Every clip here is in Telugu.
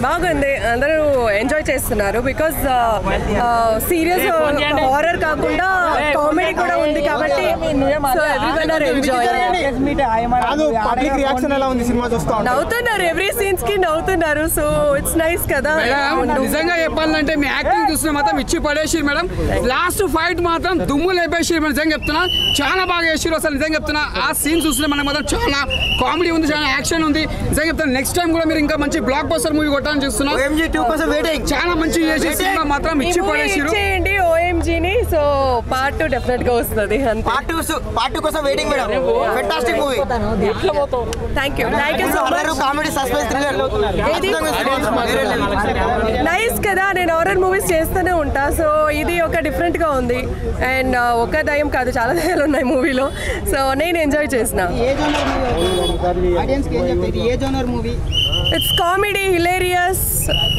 బాగుంది, అందరూ ఎంజాయ్ చేస్తున్నారు బికాస్ సీరియస్ హారర్ కాకుండా కామెడీ కూడా ఉంది కాబట్టి నవ్వుతున్నారు, ఎవ్రీ సీన్స్ కి నవ్వుతున్నారు. సో ఇట్స్ నైస్ కదా. నిజంగా చెప్పాలంటే మీ యాక్టింగ్ చూసిన మాత్రం ఇచ్చి పడేసి మేడం. లాస్ట్ ఫైట్ మాత్రం దుమ్ము లేపేసి నిజంగా చెప్తున్నా, చాలా బాగా చేసారు అసలు. నిజంగా చెప్తున్నా, ఆ సీన్ చూసిన మనకు మాత్రం చాలా కామెడీ ఉంది, చాలా యాక్షన్ ఉంది. నిజంగా చెప్తాను, నెక్స్ట్ టైం కూడా మీరు ఇంకా మంచి బ్లాక్ బస్టర్ మూవీ కొట్టాలని చూస్తున్నా. చాలా మంచి చేసి సినిమా మాత్రం ఇచ్చి పడేసారు. ఓఎంజీని. సో పార్ట్ 2 డెఫినెట్ గా వస్తుంది. పార్ట్ 2 కోసం waiting madam. Fantastic movie. Thank you so much. Comedy suspense thriller nice కదా. నేను హారర్ మూవీస్ చేస్తూనే ఉంటా. సో ఇది ఒక డిఫరెంట్ గా ఉంది. అండ్ ఒక దయ్యం కాదు, చాలా దయ్యాలు ఉన్నాయి మూవీలో. సో నేను ఎంజాయ్ చేసిన. ఇట్స్ కామెడీ, హిలేరియస్,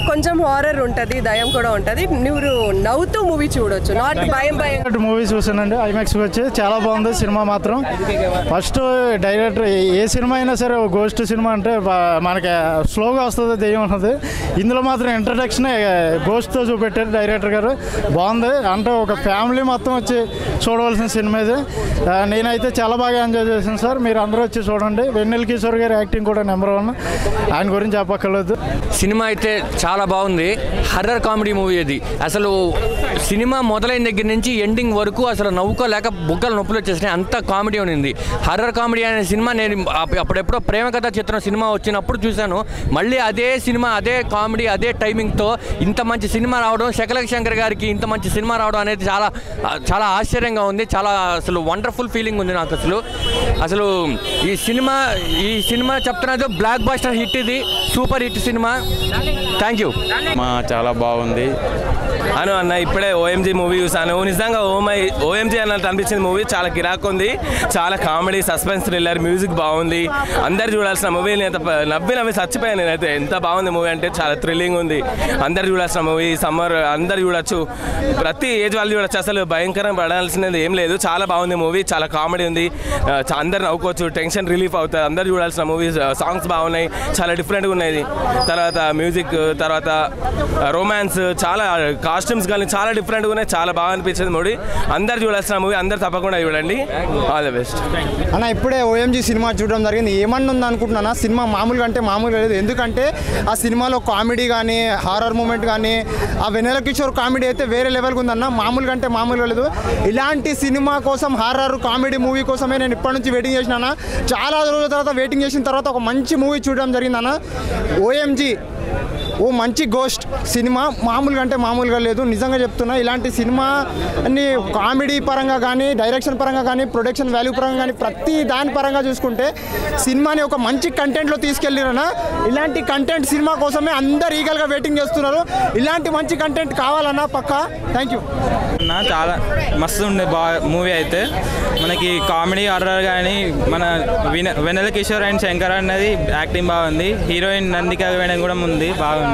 కొంచెం హారర్ ఉంటుంది, దయ్యం కూడా ఉంటుంది. నువ్వు నవ్వుతూ మూవీ చూడొచ్చు, నాట్ భయం. మూవీ చూసానండి ఐమాక్స్కి వచ్చి, చాలా బాగుంది సినిమా మాత్రం. ఫస్ట్ డైరెక్టర్ ఏ సినిమా అయినా సరే గోస్ట్ సినిమా అంటే మనకి స్లోగా వస్తుంది, దెయ్యం ఉంటుంది. ఇందులో మాత్రం ఇంట్రడక్షన్ గోస్ట్తో చూపెట్టారు డైరెక్టర్ గారు. బాగుంది, అంటే ఒక ఫ్యామిలీ మొత్తం వచ్చి చూడవలసిన సినిమా ఇది. నేనైతే చాలా బాగా ఎంజాయ్ చేశాను సార్. మీరు అందరూ వచ్చి చూడండి. వెన్నెల కిషోర్ గారి యాక్టింగ్ కూడా నెంబర్ 1, ఆయన గురించి చెప్పక్కర్లేదు. సినిమా అయితే చాలా బాగుంది. హర్రర్ కామెడీ మూవీ ఇది. అసలు సినిమా మొదలైన దగ్గర నుంచి ఎండింగ్ వరకు అసలు నవ్వుకోలేక బుగ్గలు నొప్పులు వచ్చేసినాయి, అంత కామెడీ ఉంది. హర్రర్ కామెడీ అనే సినిమా నేను అప్పుడెప్పుడో ప్రేమ కథ చిత్రం సినిమా వచ్చినప్పుడు చూశాను. మళ్ళీ అదే సినిమా, అదే కామెడీ, అదే టైమింగ్తో ఇంత మంచి సినిమా రావడం, శకలక శంకర్ గారికి ఇంత మంచి సినిమా రావడం అనేది చాలా చాలా ఆశ్చర్యంగా ఉంది. చాలా అసలు వండర్ఫుల్ ఫీలింగ్ ఉంది నాకు. అసలు ఈ సినిమా చెప్తున్నది బ్లాక్ బస్టర్ హిట్, ఇది super hit cinema. Thank you. చాలా బాగుంది అన్న. ఇప్పుడే ఓఎంజీ మూవీ చూసాను. నిజంగా ఓఎంజీ అన్నట్టు అనిపించింది మూవీ. చాలా కిరాక్ ఉంది, చాలా కామెడీ, సస్పెన్స్ థ్రిల్లర్, మ్యూజిక్ బాగుంది. అందరు చూడాల్సిన మూవీ. నేను నవ్వి చచ్చిపోయాను నేనైతే. ఎంత బాగుంది మూవీ అంటే, చాలా థ్రిల్లింగ్ ఉంది. అందరు చూడాల్సిన మూవీ. సమ్మర్ అందరు చూడొచ్చు, ప్రతి ఏజ్ వాళ్ళు చూడొచ్చు. అసలు భయంకరం పడాల్సినది ఏం లేదు. చాలా బాగుంది మూవీ, చాలా కామెడీ ఉంది. అందరు నవ్వుకోవచ్చు, టెన్షన్ రిలీఫ్ అవుతుంది. అందరు చూడాల్సిన మూవీ. సాంగ్స్ బాగున్నాయి, చాలా డిఫరెంట్గా ఉన్నాయి. తర్వాత మ్యూజిక్, తర్వాత రొమాన్స్, చాలా కాస్ట్యూమ్స్ కానీ చాలా డిఫరెంట్గా ఉన్నాయి. చాలా బాగా అనిపించింది మూవీ. అందరు చూడాల్సిన మూవీ, అందరు తప్పకుండా చూడండి. ఆల్ ద బెస్ట్ అన్న. ఇప్పుడే ఓఎంజీ సినిమా చూడడం జరిగింది. ఏమన్నా ఉంది అనుకుంటున్నా, సినిమా మామూలుగా అంటే మామూలుగా లేదు. ఎందుకంటే ఆ సినిమాలో కామెడీ కానీ, హారర్ మూమెంట్ కానీ, ఆ వెన్నెల కిషోర్ కామెడీ అయితే వేరే లెవెల్గా ఉందన్న. మామూలుగా అంటే మామూలుగా లేదు. ఇలాంటి సినిమా కోసం, హారర్ కామెడీ మూవీ కోసమే నేను ఇప్పటి నుంచి వెయిటింగ్ చేసినా. చాలా రోజుల తర్వాత వెయిటింగ్ చేసిన తర్వాత ఒక మంచి మూవీ చూడడం జరిగిందన్న. ఓఎంజీ మంచి గోస్ట్ సినిమా, మామూలుగా అంటే మామూలుగా లేదు. నిజంగా చెప్తున్నా, ఇలాంటి సినిమా అన్ని కామెడీ పరంగా కానీ, డైరెక్షన్ పరంగా కానీ, ప్రొడక్షన్ వాల్యూ పరంగా కానీ, ప్రతి దాని పరంగా చూసుకుంటే సినిమాని ఒక మంచి కంటెంట్లో తీసుకెళ్ళిరన్నా. ఇలాంటి కంటెంట్ సినిమా కోసమే అందరు ఈగల్గా వెయిటింగ్ చేస్తున్నారు. ఇలాంటి మంచి కంటెంట్ కావాలన్నా పక్కా. Thank you. చాలా మస్తు ఉండే మూవీ అయితే. మనకి కామెడీ, హర్రర్ కానీ, మన వెన్నెల కిషోర్ అండ్ శంకర్ అన్నది యాక్టింగ్ బాగుంది. హీరోయిన్ నందిక వేయడం కూడా ఉంది, బాగుంది.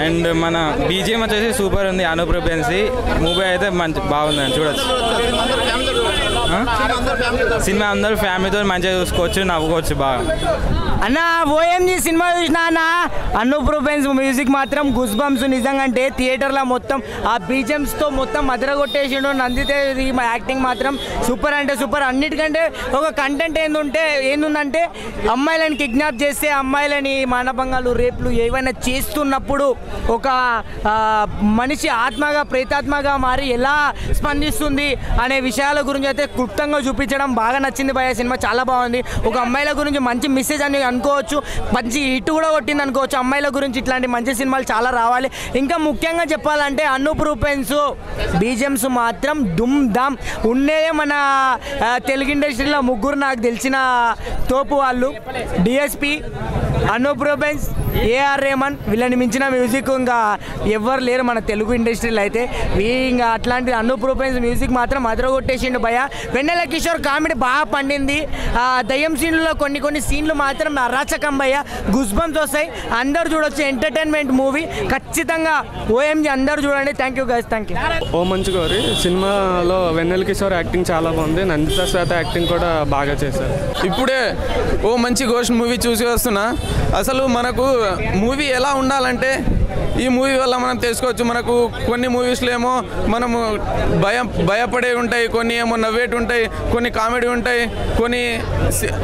అండ్ మన బీజిఎం వచ్చేసి సూపర్ ఉంది. అనూప్ రూపెన్సీ మూవీ అయితే మంచి బాగుంది అని చూడొచ్చు. సినిమా అందరూ ఫ్యామిలీతో మంచిగా చూసుకోవచ్చు, నవ్వుకోవచ్చు బాగా. అన్న ఓఎంజీ సినిమా చూసినా అన్న, అనూప్ రూపెన్స్ మ్యూజిక్ మాత్రం గుస్ బంప్స్. నిజంగా అంటే థియేటర్లో మొత్తం ఆ బీజిఎమ్స్తో మొత్తం మదరగొట్టేసిండు. నందితే యాక్టింగ్ మాత్రం సూపర్ అంటే సూపర్. అన్నిటికంటే ఒక కంటెంట్ ఏంటంటే అమ్మాయిలను కిడ్నాప్ చేస్తే, అమ్మాయిలని మానభంగాలు, రేపులు ఏవైనా చేస్తున్నప్పుడు ఒక మనిషి ఆత్మగా, ప్రేతాత్మగా మారి ఎలా స్పందిస్తుంది అనే విషయాల గురించి అయితే క్లుప్తంగా చూపించడం బాగా నచ్చింది భయ. సినిమా చాలా బాగుంది. ఒక అమ్మాయిల గురించి మంచి మెసేజ్ అని అనుకోవచ్చు, మంచి హిట్ కూడా కొట్టింది అనుకోవచ్చు. అమ్మాయిల గురించి ఇట్లాంటి మంచి సినిమాలు చాలా రావాలి. ఇంకా ముఖ్యంగా చెప్పాలంటే అనూప్ రూపెన్స్ బీజిఎమ్స్ మాత్రం దుమ్ దామ్ ఉండేదే. మన తెలుగు ఇండస్ట్రీలో ముగ్గురు నాకు తెలిసిన తోపు వాళ్ళు, డిఎస్పి, అనూప్ రూపెన్స్, ఏఆర్ రెహమాన్. వీళ్ళని మించిన మ్యూజిక్ ఇంకా ఎవ్వరు లేరు మన తెలుగు ఇండస్ట్రీలో అయితే. ఇంకా అట్లాంటి అనూప్ రూపెన్స్ మ్యూజిక్ మాత్రం అదరగొట్టేసిండు భయ. వెన్నెల కిషోర్ కామెడీ బాగా పండింది. దయ్యం సీన్లలో కొన్ని సీన్లు మాత్రం అరాచకం భయ, గుస్ బంప్స్ వస్తాయి. అందరు చూడొచ్చు, ఎంటర్టైన్మెంట్ మూవీ ఖచ్చితంగా. ఓఎంజీ అందరు చూడండి. Thank you guys, thank you. ఓ మంచి గౌరీ సినిమాలో వెన్నెల కిషోర్ యాక్టింగ్ చాలా బాగుంది. నందిత శ్వేత యాక్టింగ్ కూడా బాగా చేశారు. ఇప్పుడే ఓ మంచి గోస్ట్ మూవీ చూసి వస్తున్నా. అసలు మనకు మూవీ ఎలా ఉండాలంటే ఈ మూవీ వల్ల మనం తెలుసుకోవచ్చు. మనకు కొన్ని మూవీస్లో ఏమో మనము భయపడే ఉంటాయి, కొన్ని ఏమో నవ్వేటి ఉంటాయి, కొన్ని కామెడీ ఉంటాయి, కొన్ని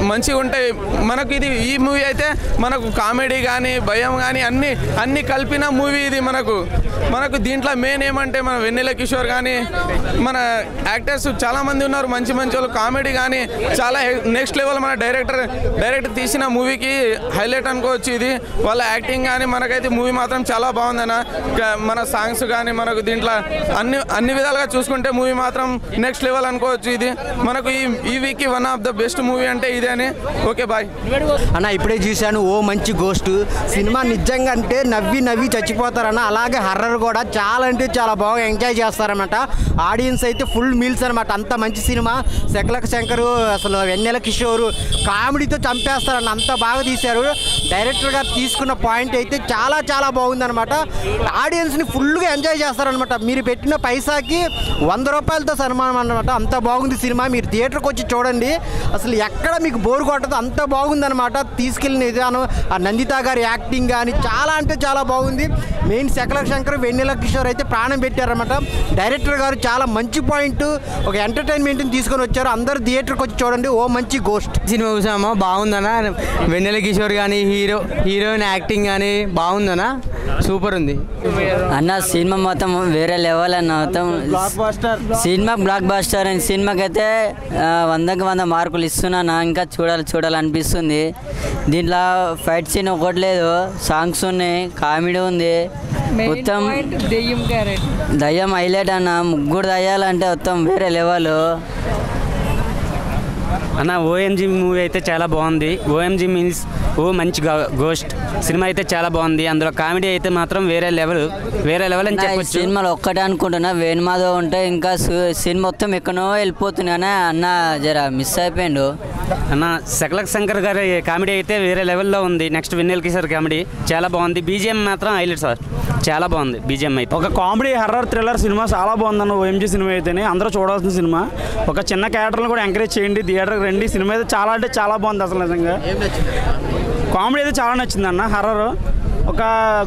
మంచిగా ఉంటాయి. మనకు ఇది ఈ మూవీ అయితే మనకు కామెడీ కానీ భయం కానీ అన్నీ కలిపిన మూవీ ఇది. మనకు దీంట్లో మెయిన్ ఏమంటే మన వెన్నెల కిషోర్ కానీ మన యాక్టర్స్ చాలామంది ఉన్నారు, మంచి వాళ్ళు. కామెడీ కానీ చాలా నెక్స్ట్ లెవెల్. మన డైరెక్టర్ తీసిన మూవీకి హైలైట్ అనుకోవచ్చు ఇది. వాళ్ళ యాక్టింగ్ కానీ మనకైతే మూవీ మాత్రం చాలా బాగుందన్న. మన సాంగ్స్ కానీ మనకు దీంట్లో అన్ని విధాలుగా చూసుకుంటే మూవీ మాత్రం నెక్స్ట్ లెవెల్ అనుకోవచ్చు ఇది. మనకు ఈ వీక్కి one of the best movie అంటే ఇదే అని. ఓకే బాయ్ అన్న. ఇప్పుడే చూశాను ఓ మంచి గోస్ట్ సినిమా. నిజంగా అంటే నవ్వి చచ్చిపోతారన్న. అలాగే హర్రర్ కూడా చాలా అంటే చాలా బాగా ఎంజాయ్ చేస్తారన్నమాట. ఆడియన్స్ అయితే ఫుల్ మీల్స్ అనమాట. అంత మంచి సినిమా. శకలక శంకరు అసలు వెన్నెల కిషోర్ కామెడీతో చంపేస్తారన్న. అంత బాగా తీశారు. డైరెక్టర్ గారు తీసుకున్న పాయింట్ అయితే చాలా చాలా బాగుందనమాట. ఆడియన్స్ని ఫుల్గా ఎంజాయ్ చేస్తారనమాట. మీరు పెట్టిన పైసాకి 100 రూపాయలతో సన్మానం అనమాట. అంత బాగుంది సినిమా. మీరు థియేటర్కి వచ్చి చూడండి. అసలు ఎక్కడ మీకు బోర్ కొట్టదు, అంత బాగుందనమాట. తీసుకెళ్ళిన విధానం, ఆ నందిత గారి యాక్టింగ్ కానీ చాలా అంటే చాలా బాగుంది. మెయిన్ శకలక శంకర్ వెన్నెల కిషోర్ అయితే ప్రాణం పెట్టారనమాట. డైరెక్టర్ గారు చాలా మంచి పాయింట్, ఒక ఎంటర్టైన్మెంట్ని తీసుకొని వచ్చారు. అందరూ థియేటర్కి వచ్చి చూడండి. ఓ మంచి గోస్ట్ సినిమా చూసామా, బాగుందనా. వెన్నెల కిషోర్ కానీ హీరోయిన్ యాక్టింగ్ కానీ బాగుందనా, సూపర్ ఉంది అన్న. సినిమా మొత్తం వేరే లెవెల్ అన్న. మొత్తం సినిమా బ్లాక్ బాస్టర్. అండ్ సినిమాకైతే 100కి 100 మార్కులు ఇస్తున్నాను. ఇంకా చూడాలనిపిస్తుంది. దీంట్లో ఫైట్ సీన్ ఒకటి లేదు, సాంగ్స్ ఉన్నాయి, కామెడీ ఉంది. మొత్తం దయ్యం హైలైట్ అన్న. 3 దయ్యాలంటే మొత్తం వేరే లెవెల్ అన్న. ఓఎంజీ మూవీ అయితే చాలా బాగుంది. ఓఎంజీ మీన్స్ ఓ మంచి గోస్ట్ సినిమా అయితే చాలా బాగుంది. అందులో కామెడీ అయితే మాత్రం వేరే లెవెల్ అని చెప్పొచ్చు. సినిమాలో ఒక్కటే అనుకుంటున్నా, వేణుమాధవ్ ఉంటే ఇంకా సినిమా మొత్తం ఎక్కడో వెళ్ళిపోతున్నానే అన్న. జర మిస్ అయిపోయిండు అన్న. శకలక శంకర్ గారి కామెడీ అయితే వేరే లెవెల్లో ఉంది. నెక్స్ట్ వెన్నెల కిషోర్ కామెడీ చాలా బాగుంది. బీజిఎం మాత్రం హైలైట్ సార్, చాలా బాగుంది బీజిఎం అయితే. ఒక కామెడీ హర్రర్ థ్రిల్లర్ సినిమా చాలా బాగుందన్న. ఓఎంజీ సినిమా అయితేనే అందరూ చూడాల్సిన సినిమా. ఒక చిన్న క్యారెక్టర్ని కూడా ఎంకరేజ్ చేయండి, థియేటర్కి రండి. సినిమా అయితే చాలా అంటే చాలా బాగుంది అసలు. నిజంగా కామెడీ అయితే చాలా నచ్చింది అన్న. హర్రర్ ఒక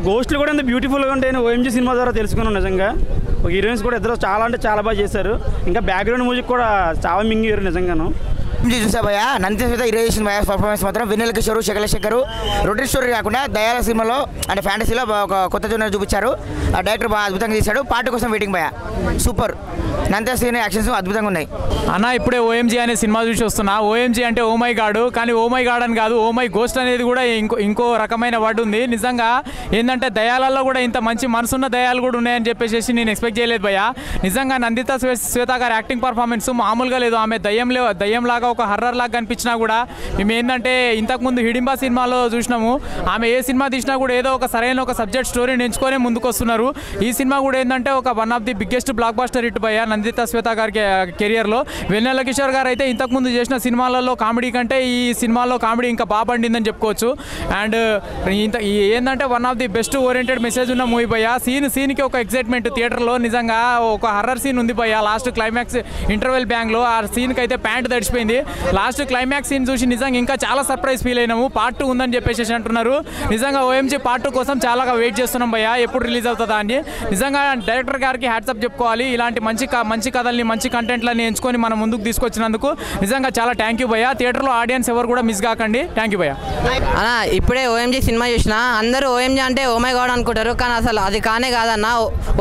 గోస్ట్లు కూడా ఎంత బ్యూటిఫుల్గా ఉంటాయని ఓఎంజీ సినిమా ద్వారా తెలుసుకున్నాను. నిజంగా ఒక హీరోయిన్స్ కూడా ఇద్దరు చాలా అంటే చాలా బాగా చేశారు. ఇంకా బ్యాక్గ్రౌండ్ మ్యూజిక్ కూడా చాలా మింగారు నిజంగాను. చూసా భయ నందిత శ్వేత హీరో చేసిన భయ పర్ఫార్మెన్స్ మాత్రం వెన్నెల కిషోర్ శకలక శంకర్ రొటీన్ స్టోరీ కాకుండా దయాల సినిమాలో అంటే ఫ్యాంటసీలో ఒక కొత్త జోనర్ చూపించారు. ఆ డైరెక్టర్ బాగా అద్భుతంగా తీశాడు. పార్ట్ కోసం వెయిటింగ్ భయ సూపర్. నందిత శ్వేత యాక్షన్స్ అద్భుతంగా ఉన్నాయి అన్న. ఇప్పుడే ఓఎంజీ అనే సినిమా చూసి వస్తున్నా. ఓఎంజీ అంటే ఓ మై గాడ్, కానీ ఓ మై గాడ్ అని కాదు, ఓ మై గోస్ట్ అనేది కూడా ఇంకో రకమైన వర్డ్ ఉంది. నిజంగా ఏంటంటే దయాలలో కూడా ఇంత మంచి మనసున్న దయాలు కూడా ఉన్నాయని చెప్పేసి నేను ఎక్స్పెక్ట్ చేయలేదు భయ్య. నిజంగా నందిత శ్వేత గారి యాక్టింగ్ పర్ఫార్మెన్స్ మామూలుగా లేదు. ఆమె దయ్యంలాగా ఒక హర్రర్ లాగా కనిపించినా కూడా మేము ఏంటంటే ఇంతకుముందు హిడింబా సినిమాలో చూసినాము. ఆమె ఏ సినిమా తీసినా కూడా ఏదో ఒక సరైన ఒక సబ్జెక్ట్ స్టోరీని ఎంచుకొని ముందుకు వస్తున్నారు. ఈ సినిమా కూడా ఏంటంటే ఒక one of the biggest blockbuster hit భయ్య నందిత శ్వేత గారి కెరియర్లో. వెన్నెల కిషోర్ గారు అయితే ఇంతకుముందు చేసిన సినిమాలలో కామెడీ కంటే ఈ సినిమాలో కామెడీ ఇంకా బాగా పండిందని చెప్పుకోవచ్చు. అండ్ ఏంటంటే one of the best oriented message ఉన్న మూవీ భయ్య. సీన్కి ఒక ఎక్సైట్మెంట్ థియేటర్లో. నిజంగా ఒక హర్రర్ సీన్ ఉంది భయ్య. లాస్ట్ క్లైమాక్స్ ఇంటర్వెల్ బ్యాంగ్లో ఆ సీన్కి అయితే ప్యాంట్ తడిచిపోయింది. లాస్ట్ క్లైమాక్స్ సీన్ చూసి నిజంగా ఇంకా చాలా సర్ప్రైజ్ ఫీల్ అయినాము. పార్ట్ 2 ఉందని చెప్పేసి అంటున్నారు. నిజంగా ఓఎంజీ పార్ట్ 2 కోసం చాలా వెయిట్ చేస్తున్నాం భయ్య, ఎప్పుడు రిలీజ్ అవుతుందా అని. నిజంగా డైరెక్టర్ గారికి హ్యాట్సప్ చెప్పుకోవాలి. ఇలాంటి మంచి కథల్ని మంచి కంటెంట్లని ఎంచుకొని మనం ముందుకు తీసుకొచ్చినందుకు నిజంగా చాలా థ్యాంక్ యూ భయ్య. థియేటర్లో ఆడియన్స్ ఎవరు కూడా మిస్ కాకండి. థ్యాంక్ యూ భయ్య. అన్న ఇప్పుడే ఓఎంజీ సినిమా చూసిన. అందరూ ఓఎంజీ అంటే ఓ మై గాడ్ అనుకుంటారు, కానీ అసలు అది కానే కాదన్న.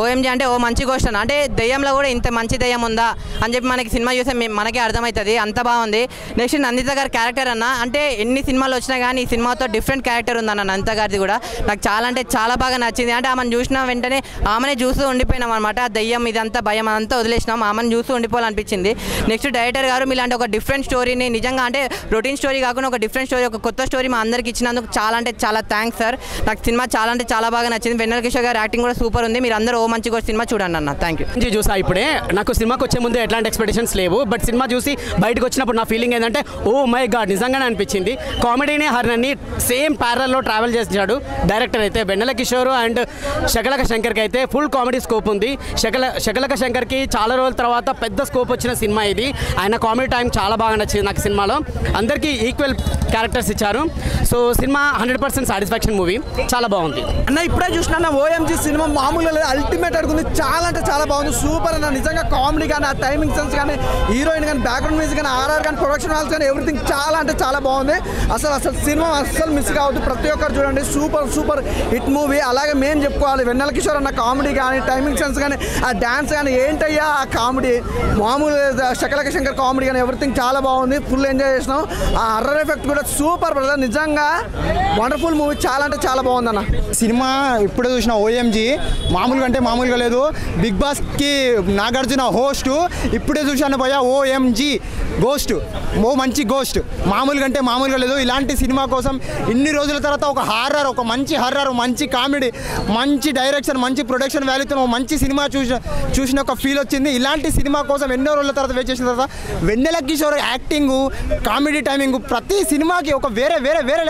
ఓఎంజీ అంటే ఓ మంచి గోస్ట్ అన్న. అంటే దెయ్యంలో కూడా ఇంత మంచి దెయ్యం ఉందా అని చెప్పి మనకి సినిమా చూస్తే మనకే అర్థమవుతుంది. అంత బాగుంది. నెక్స్ట్ నందిత గారి క్యారెక్టర్ అన్న, అంటే ఎన్ని సినిమాలు వచ్చినా కానీ ఈ సినిమాతో డిఫరెంట్ క్యారెక్టర్ ఉందన్న నందిత గారిది కూడా. నాకు చాలా అంటే చాలా బాగా నచ్చింది. అంటే ఆమెను చూసిన వెంటనే ఆమెనే చూస్తూ ఉండిపోయినాం అనమాట. దయ్యం ఇదంతా భయం అంతా వదిలేసినాం, ఆమెను చూస్తూ ఉండిపోవాలనిపించింది. నెక్స్ట్ డైరెక్టర్ గారు మీలాంటి ఒక డిఫరెంట్ స్టోరీని నిజంగా అంటే రొటీన్ స్టోరీ కాకుండా ఒక డిఫరెంట్ స్టోరీ, ఒక కొత్త స్టోరీ మా అందరికి ఇచ్చినందుకు చాలా అంటే చాలా థ్యాంక్స్ సార్. నాకు సినిమా చాలా అంటే చాలా బాగా నచ్చింది. వెన్నెల కిషోర్ గారి యాక్టింగ్ కూడా సూపర్ ఉంది. మీరు అందరూ ఓ మంచి సినిమా చూడండి అన్న. Thank you. చూసా ఇప్పుడే. నాకు సినిమాకి వచ్చే ముందు ఎట్లాంటి ఎక్స్పెక్టేషన్స్ లేవు, బట్ సినిమా చూసి బయటకు వచ్చినప్పుడు నా ఫీలింగ్ ఏంటంటే ఓ మై గాడ్ నిజంగానే అనిపించింది. కామెడీని హర్రర్ని సేమ్ ప్యారల్లో ట్రావెల్ చేసాడు డైరెక్టర్ అయితే. వెన్నెల కిషోర్ అండ్ శకలక శంకర్కి అయితే ఫుల్ కామెడీ స్కోప్ ఉంది. శకలక శంకర్కి చాలా రోజుల తర్వాత పెద్ద స్కోప్ వచ్చిన సినిమా ఇది. ఆయన కామెడీ టైం చాలా బాగా నచ్చింది నాకు సినిమాలో. అందరికీ ఈక్వల్ క్యారెక్టర్స్ ఇచ్చారు. సో సినిమా 100% సాటిస్ఫాక్షన్ మూవీ, చాలా బాగుంది అన్న. ఇప్పుడే చూసినా ఓఎంజీ సినిమా మామూలుగా లేదు, అల్టిమేట్ అడుగుంది. చాలా అంటే చాలా బాగుంది, సూపర్ అన్న. నిజంగా కామెడీ కానీ, ఆ టైమింగ్ సెన్స్ కానీ, హీరోయిన్ కానీ, బ్యాక్గ్రౌండ్ మ్యూజిక్ కానీ, ఆర్ఆర్ కానీ, ప్రొడక్షన్ వాల్స్ కానీ, ఎవ్రీథింగ్ చాలా అంటే చాలా బాగుంది. అసలు సినిమా అస్సలు మిస్ కావద్దు, ప్రతి ఒక్కరు చూడండి. Super hit movie. అలాగే మేము చెప్పుకోవాలి, వెన్నెల కిషోర్ అన్న కామెడీ కానీ, టైమింగ్ సెన్స్ కానీ, ఆ డ్యాన్స్ కానీ, ఏంటయ్యా ఆ కామెడీ, మామూలు శకలక శంకర్ కామెడీ కానీ, ఎవ్రీథింగ్ చాలా బాగుంది. ఫుల్ ఎంజాయ్ చేసినాం. ఆ హర్రర్ ఎఫెక్ట్ కూడా సూపర్ బ్రదర్, నిజంగా వండర్ఫుల్ మూవీ, చాలా అంటే చాలా బాగుందన్న. సినిమా ఇప్పుడే చూసిన ఓఎంజీ మామూలుగా అంటే మామూలుగా లేదు. బిగ్ బాస్కి నాగార్జున హోస్ట్, ఇప్పుడే చూశాను భయ్యా ఓఎంజీ గోస్ట్, ఓ మంచి గోస్ట్, మామూలుగా అంటే మామూలుగా లేదు. ఇలాంటి సినిమా కోసం ఇన్ని రోజుల తర్వాత ఒక హారర్, ఒక మంచి హారర్, మంచి కామెడీ, మంచి డైరెక్షన్, మంచి ప్రొడక్షన్ వాల్యూతో మంచి సినిమా చూసిన ఒక ఫీల్ వచ్చింది. ఇలాంటి సినిమా కోసం ఎన్నో రోజుల తర్వాత వెయిట్ చేసిన తర్వాత వెన్నెల కిషోర్ యాక్టింగ్, కామెడీ టైమింగ్ ప్రతి సినిమాకి ఒక వేరే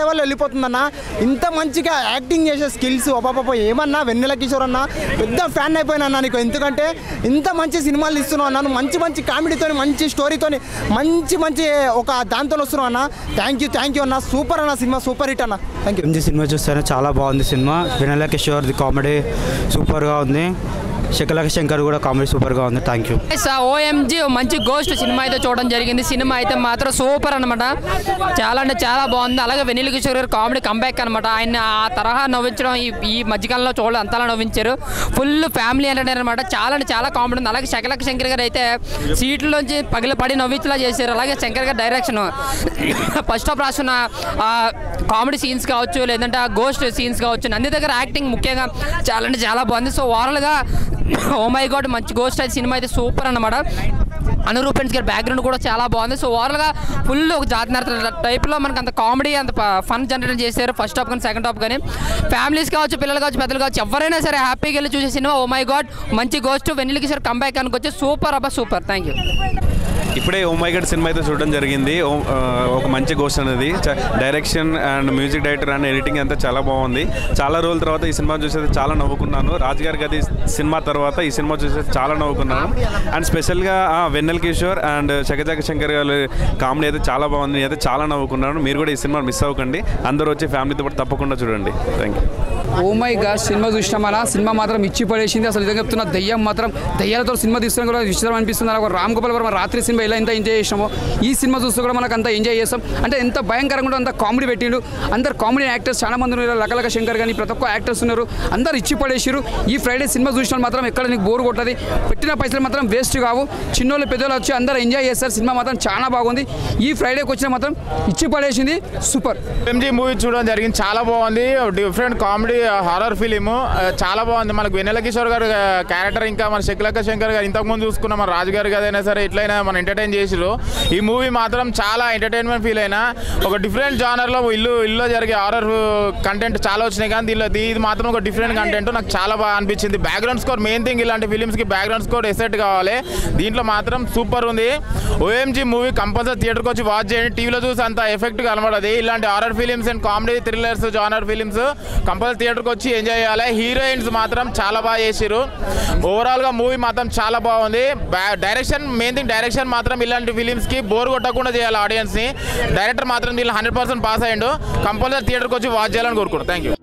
లెవెల్లో వెళ్ళిపోతుందన్న. ఇంత మంచిగా యాక్టింగ్ చేసే స్కిల్స్ అపాప ఏమన్నా వెన్నెల కిషోర్ అన్న పెద్ద ఫ్యాన్ అయిపోయినా అన్న నీకు. ఎందుకంటే ఇంత మంచి సినిమాలు ఇస్తున్నావు అన్నాను, మంచి కామెడీతో, మంచి స్టోరీతో, మంచి ఒక దాంతో వస్తున్నావు అన్న. థ్యాంక్ యూ అన్న. సూపర్ అన్న, సినిమా సూపర్ హిట్ అన్న. Thank you. సినిమా చూస్తాను, చాలా బాగుంది సినిమా. వెన్నెల కిషోర్ది కామెడీ సూపర్గా ఉంది. శకలక శంకర్ కూడా కామెడీ సూపర్గా ఉంది. Thank you. ఓఎంజీ మంచి గోస్ట్ సినిమా అయితే చూడడం జరిగింది. సినిమా అయితే మాత్రం సూపర్ అనమాట, చాలా అంటే చాలా బాగుంది. అలాగే వెన్నెల కిషోర్ గారు కామెడీ కంబ్యాక్ అనమాట. ఆయన ఆ తరహా నవ్వించడం ఈ మధ్యకాలంలో చూడలేదు, అంతలా నవ్వించారు. ఫుల్ ఫ్యామిలీ ఎంటర్టైనర్ అనమాట, చాలా అంటే చాలా కామెడీ ఉంది. అలాగే శకలక శంకర్ గారు అయితే సీట్లోంచి పడి నవ్వించేలా చేశారు. అలాగే శంకర్ గారి డైరెక్షన్, ఫస్ట్ ఆఫ్ రాసున్న కామెడీ సీన్స్ కావచ్చు, లేదంటే ఆ గోస్ట్ సీన్స్ కావచ్చు, నంది దగ్గర యాక్టింగ్ ముఖ్యంగా చాలా అంటే చాలా బాగుంది. సో ఓవరాల్గా ఓ మై గాడ్ మంచి గోస్ట్ అయితే సినిమా అయితే సూపర్ అన్నమాట. అనురూపెన్స్ గారి బ్యాక్గ్రౌండ్ కూడా చాలా బాగుంది. సో ఓవరాల్గా ఫుల్ ఒక జాతి టైప్లో మనకు అంత కామెడీ, అంత ఫన్ జనరేట్ చేశారు ఫస్ట్ హాఫ్ కానీ సెకండ్ హాఫ్ కానీ. ఫ్యామిలీస్ కావచ్చు, పిల్లలు కావచ్చు, పెద్దలు కావచ్చు, ఎవరైనా సరే హ్యాపీగా వెళ్ళి చూసే సినిమా ఓ మై గాడ్ మంచి గోస్ట్. వెన్నెల కిషోర్ కంబ్యాక్ అనుకోవచ్చు. సూపర్ అబ్బా సూపర్. Thank you. ఇప్పుడే ఓ మై గాడ్ సినిమా అయితే చూడడం జరిగింది. ఒక మంచి గోస్ట్ అనేది direction and music director and editing అంతా చాలా బాగుంది. చాలా రోజుల తర్వాత ఈ సినిమా చూసేది చాలా నవ్వుకున్నాను. రాజుగారి గది సినిమా తర్వాత ఈ సినిమా చూసేది చాలా నవ్వుకున్నాను. అండ్ స్పెషల్గా వెన్నెల కిషోర్ అండ్ శకలక శంకర్ గారి కామెడీ అయితే చాలా బాగుంది. నేనైతే చాలా నవ్వుకున్నాను. మీరు కూడా ఈ సినిమా మిస్ అవ్వకండి, అందరూ వచ్చి ఫ్యామిలీతో పాటు తప్పకుండా చూడండి. Thank you. Oh my god cinema చూసినా మన సినిమా మాత్రం ఇచ్చి పడేసింది. అసలు నిజంగా చెప్తున్నా, దయ్యం మాత్రం దయ్యాలతో సినిమా తీస్తున్నా కూడా విచిత్రం అనిపిస్తుంది. అలా రామ్ గోపాల్ వర్మ రాత్రి సినిమా ఎలా ఎంత ఎంజాయ్ చేసినామో ఈ సినిమా చూస్తూ కూడా మనకు అంత ఎంజాయ్ చేస్తాం. అంటే ఎంత భయంకరంగా అంత కామెడీ పెట్టిండు. అందరు కామెడీ యాక్టర్స్ చాలా మంది ఉన్నారు. లకలక శంకర్ కానీ ప్రతి ఒక్క యాక్టర్స్ ఉన్నారు. అందరు ఇచ్చి పడేసారు. ఈ ఫ్రైడే సినిమా చూసిన మాత్రం ఎక్కడ నీకు బోర్ కొట్టదు. పెట్టిన పైసలు మాత్రం వేస్ట్ కావు. చిన్నోళ్ళు పెద్దోళ్ళు వచ్చి అందరూ ఎంజాయ్ చేస్తారు. సినిమా మాత్రం చాలా బాగుంది. ఈ ఫ్రైడేకి వచ్చిన మాత్రం ఇచ్చి పడేసింది. సూపర్. ఎంజీ మూవీ చూడడం జరిగింది, చాలా బాగుంది. డిఫరెంట్ కామెడీ హారర్ ఫిలిం చాలా బాగుంది. మనకు వెన్నెల కిషోర్ గారు క్యారెక్టర్, ఇంకా మన శకలక శంకర్ గారు ఇంతకుముందు చూసుకున్న మన రాజు గారు కదైనా సరే ఎట్లయినా మన ఎంటర్టైన్ చేసిరు. ఈ మూవీ మాత్రం చాలా ఎంటర్టైన్మెంట్ ఫీల్ అయినా. ఒక డిఫరెంట్ జానర్లో ఇల్లు జరిగే హారర్ కంటెంట్ చాలా వచ్చినాయి, కానీ ఇది మాత్రం ఒక డిఫరెంట్ కంటెంట్ నాకు చాలా బాగా అనిపించింది. Background score main thing. ఇలాంటి ఫిలిమ్స్కి బ్యాక్గ్రౌండ్ స్కోర్ ఎసెట్ కావాలి. దీంట్లో మాత్రం సూపర్ ఉంది. ఓఎంజీ మూవీ కంపల్సరీ థియేటర్కి వచ్చి వాచ్ చేయండి. టీవీలో చూసి అంత ఎఫెక్ట్ కనబడదు. ఇలాంటి horror films and comedy thrillers genre films compulsory థియేటర్కి వచ్చి ఎంజాయ్ చేయాలి. హీరోయిన్స్ మాత్రం చాలా బాగా చేసారు. ఓవరాల్గా మూవీ మాత్రం చాలా బాగుంది. డైరెక్షన్ మెయిన్ థింగ్, డైరెక్షన్ మాత్రం ఇలాంటి ఫిలిమ్స్కి బోర్ కొట్టకుండా చేయాలి ఆడియన్స్ని. డైరెక్టర్ మాత్రం దీనిలో 100% పాస్ అయ్యిండు. కంపల్సరీ థియేటర్కి వచ్చి వాచ్ చేయాలని కోరుకుంటాను. Thank you.